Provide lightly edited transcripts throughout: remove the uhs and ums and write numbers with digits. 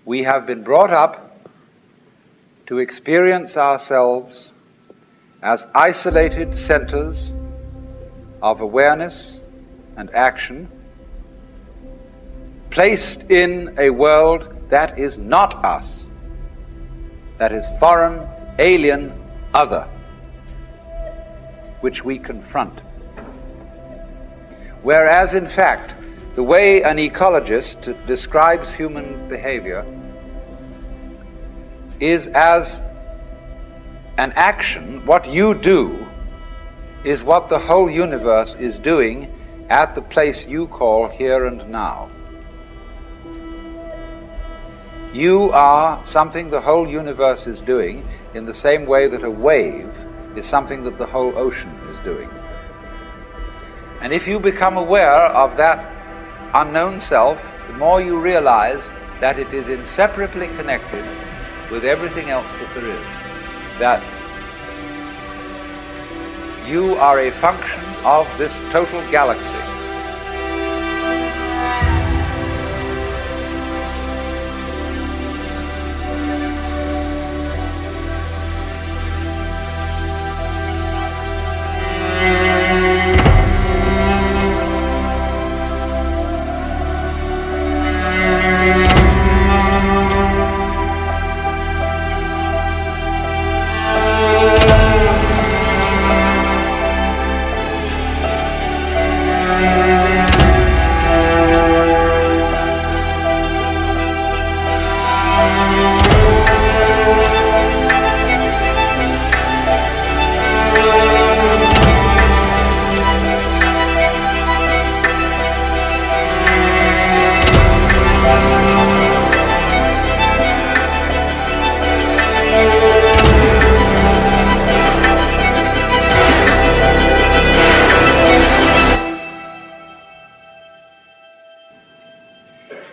We have been brought up to experience ourselves as isolated centers of awareness and action, placed in a world that is not us, that is foreign, alien, other, which we confront. Whereas, in fact, the way an ecologist describes human behavior is as an action. What you do is what the whole universe is doing at the place you call here and now. You are something the whole universe is doing in the same way that a wave is something that the whole ocean is doing. And if you become aware of that unknown self, the more you realize that it is inseparably connected with everything else that there is. That you are a function of this total galaxy.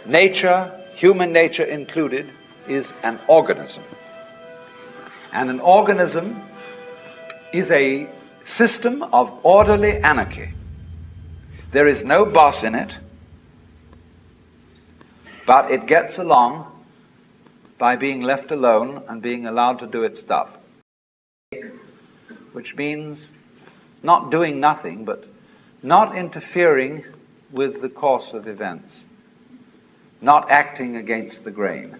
Nature, human nature included, is an organism. And an organism is a system of orderly anarchy. There is no boss in it, but it gets along by being left alone and being allowed to do its stuff. Which means not doing nothing, but not interfering with the course of events. Not acting against the grain.